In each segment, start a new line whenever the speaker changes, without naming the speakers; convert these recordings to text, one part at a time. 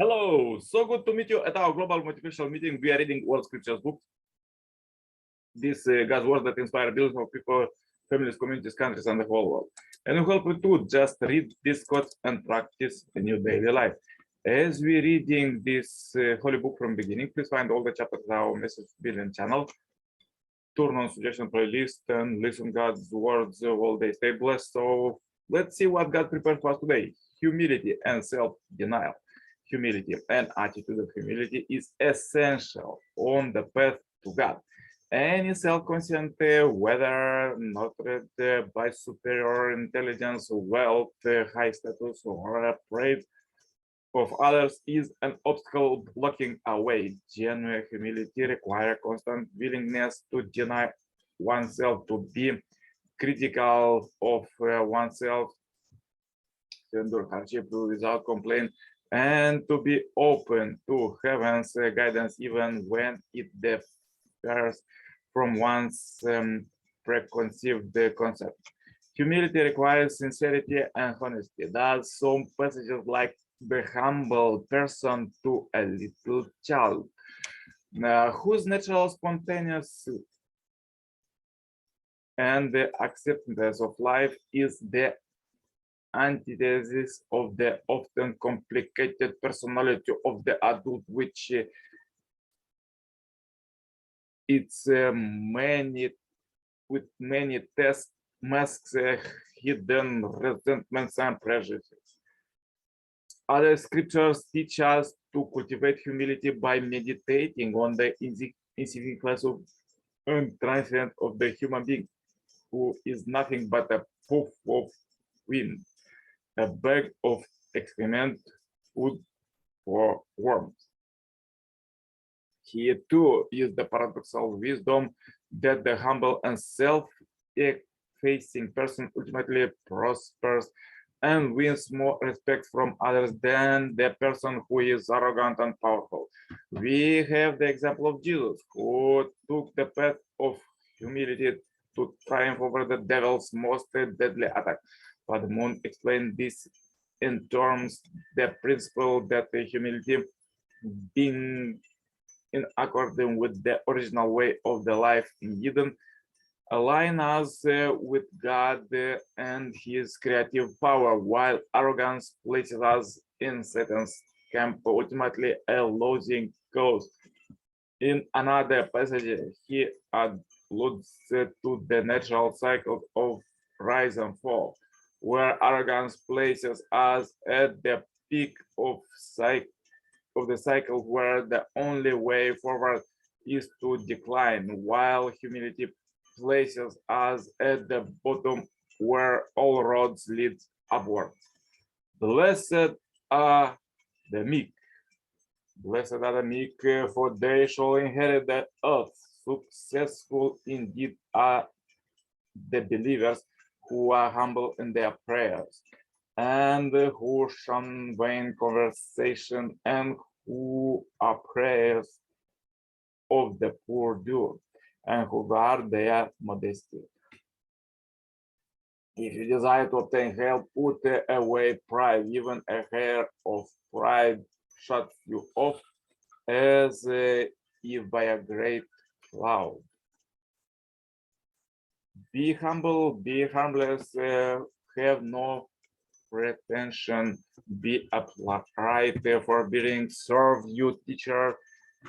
Hello, so good to meet you at our global motivational meeting. We are reading World Scriptures book. This God's word that inspire billions of people, families, communities, countries, and the whole world. And we hope you to just read this quote and practice in your daily life. As we're reading this holy book from beginning, please find all the chapters on our message billion channel. Turn on suggestion playlist and listen God's words all day. Stay blessed. So let's see what God prepared for us today. Humility and self-denial. Humility and attitude of humility is essential on the path to God. Any self-conscious, whether nurtured by superior intelligence, wealth, high status, or afraid of others, is an obstacle blocking our way. Genuine humility requires constant willingness to deny oneself, to be critical of oneself, to endure hardship without complaint, and to be open to heaven's guidance even when it differs from one's preconceived concept. Humility requires sincerity and honesty. Thus, some passages like the humble person to a little child, whose natural spontaneous and the acceptance of life is the antithesis of the often complicated personality of the adult, which it's with many tests masks hidden resentments and prejudices. Other scriptures teach us to cultivate humility by meditating on the insignificance of transient of the human being, who is nothing but a puff of wind, a bag of excrement, food for worms. Here too is the paradoxal wisdom that the humble and self-effacing person ultimately prospers and wins more respect from others than the person who is arrogant and powerful. We have the example of Jesus, who took the path of humility to triumph over the devil's most deadly attack. Father Moon explained this in terms the principle that the humility, being in accordance with the original way of the life in Eden, align us with God and his creative power, while arrogance places us in Satan's camp, ultimately a losing cause. In another passage, he alludes to the natural cycle of rise and fall, where arrogance places us at the peak of the cycle, where the only way forward is to decline, while humility places us at the bottom, where all roads lead upward. Blessed are the meek. Blessed are the meek, for they shall inherit the earth. Successful indeed are the believers who are humble in their prayers, and who shun vain conversation, and who are prayers of the poor do, and who guard their modesty. If you desire to obtain help, put away pride. Even a hair of pride shuts you off, as if by a great cloud. Be humble, be harmless, have no pretension, be upright, forbearing, serve you, teacher,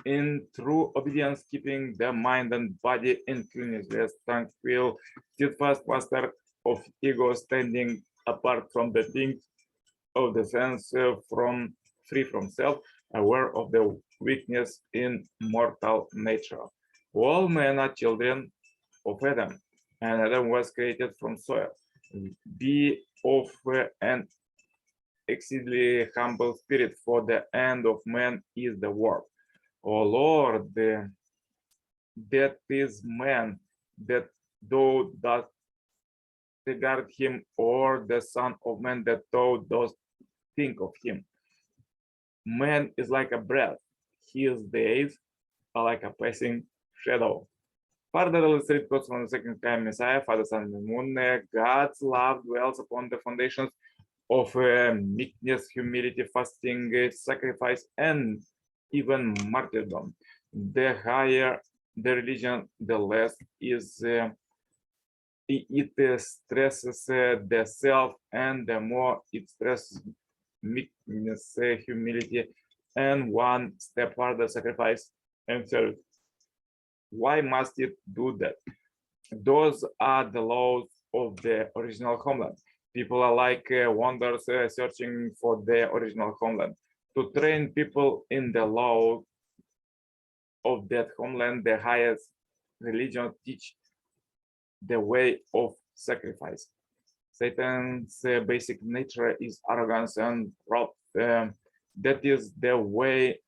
in true obedience, keeping the mind and body in cleanness, tranquil, steadfast, master of ego, standing apart from the things of the sense, free from self, aware of the weakness in mortal nature. All men are children of Adam, and Adam was created from soil. Be of an exceedingly humble spirit, for the end of man is the world. O Lord, that is man, that thou dost regard him, or the Son of Man, that thou dost think of him. Man is like a breath, his days are like a passing shadow. Further illustrate God's from the second time Messiah, Father, Son, and Moon, God's love dwells upon the foundations of meekness, humility, fasting, sacrifice, and even martyrdom. The higher the religion, the less is it stresses the self, and the more it stresses meekness, humility, and one step further, sacrifice and service. Why must it do that? Those are the laws of the original homeland. People are like wanderers searching for the original homeland. To train people in the law of that homeland, the highest religion teach the way of sacrifice. Satan's basic nature is arrogance and proud. That is the way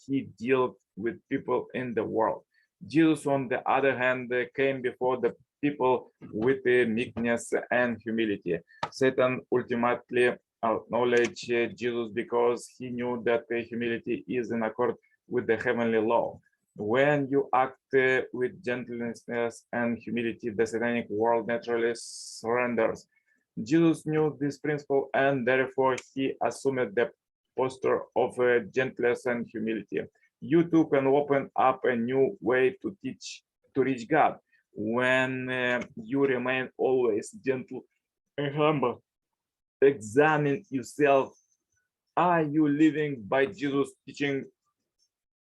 he dealt with people in the world. Jesus, on the other hand, came before the people with meekness and humility. Satan ultimately acknowledged Jesus because he knew that humility is in accord with the heavenly law. When you act with gentleness and humility, the satanic world naturally surrenders. Jesus knew this principle, and therefore he assumed the posture of gentleness and humility. You too can open up a new way to reach God when you remain always gentle and humble. Examine yourself. Are you living by Jesus' teaching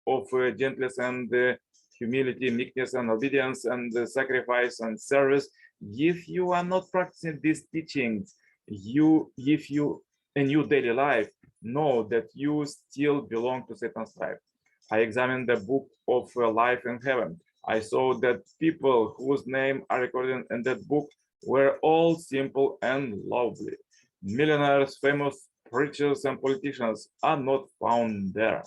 of gentleness and humility, meekness and obedience and sacrifice and service? If you are not practicing these teachings, if you in your daily life, know that you still belong to Satan's tribe. I examined the book of life in heaven. I saw that people whose names are recorded in that book were all simple and lovely. Millionaires, famous preachers, and politicians are not found there.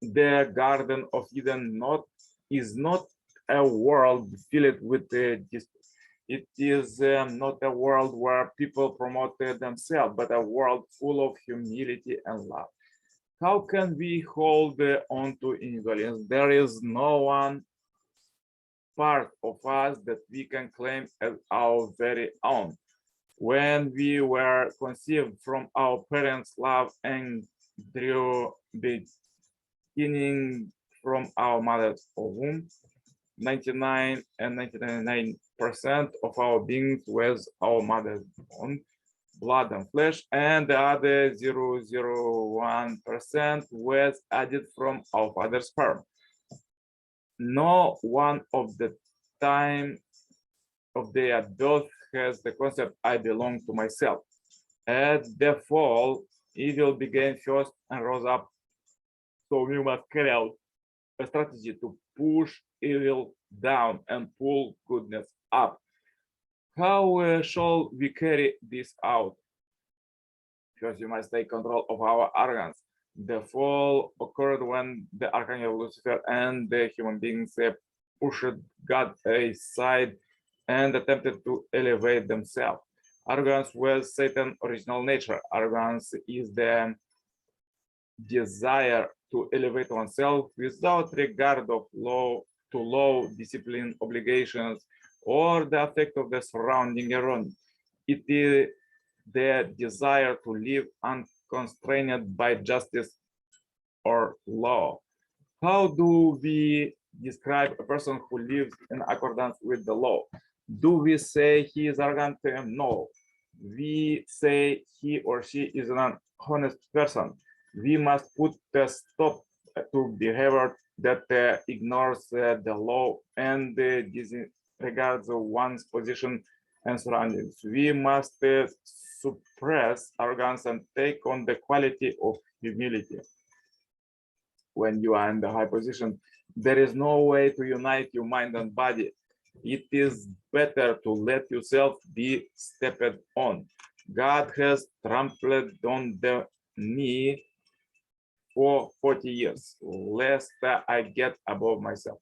The Garden of Eden is not a world filled with it is not a world where people promote themselves, but a world full of humility and love. How can we hold on to individualism? There is no one part of us that we can claim as our very own. When we were conceived from our parents' love and drew beginning from our mother's womb, 99 and 99% of our beings was our mother's bone, blood and flesh, and the other 0.001% was added from our father's sperm. No one of the time of their birth has the concept I belong to myself. At the fall, evil began first and rose up. So we must carry out a strategy to push evil down and pull goodness up. How shall we carry this out? First, we must take control of our arrogance. The fall occurred when the Archangel Lucifer and the human beings pushed God aside and attempted to elevate themselves. Arrogance was Satan's original nature. Arrogance is the desire to elevate oneself without regard of law, discipline, obligations, or the effect of the surrounding environment. It is the desire to live unconstrained by justice or law. How do we describe a person who lives in accordance with the law? Do we say he is arrogant? No. We say he or she is an honest person. We must put a stop to behavior that ignores the law and disregards one's position and surroundings. We must suppress arrogance and take on the quality of humility. When you are in the high position, there is no way to unite your mind and body. It is better to let yourself be stepped on. God has trampled on the knee for 40 years, lest I get above myself.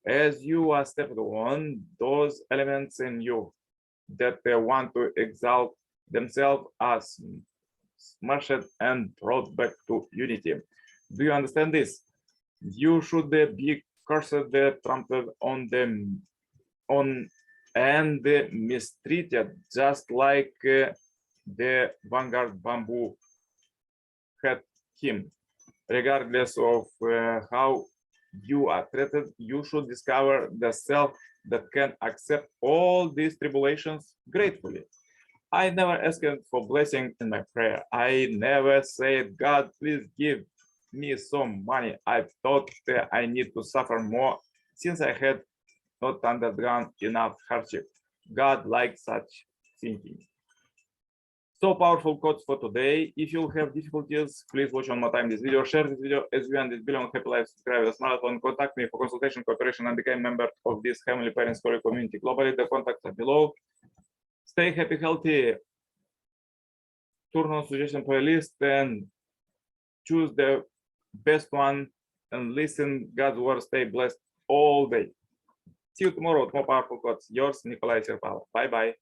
As you are stepped on, those elements in you that they want to exalt themselves are smashed and brought back to unity. Do you understand this? You should be cursed, trampled on them, on and mistreated, just like the vanguard bamboo had him. Regardless of how you are treated, you should discover the self that can accept all these tribulations gratefully. I never asked for blessing in my prayer. I never said, God, please give me some money. I thought I need to suffer more since I had not undergone enough hardship. God likes such thinking. So powerful quotes for today. If you have difficulties, please watch one more time this video, share this video as you and this billion happy life subscribers marathon. Contact me for consultation, cooperation, and become a member of this Heavenly Parents Story community globally. The contacts are below. Stay happy, healthy. Turn on suggestion playlist and choose the best one and listen God's word. Stay blessed all day. See you tomorrow with more powerful quotes. Yours, Nicolae Cirpala. Bye bye.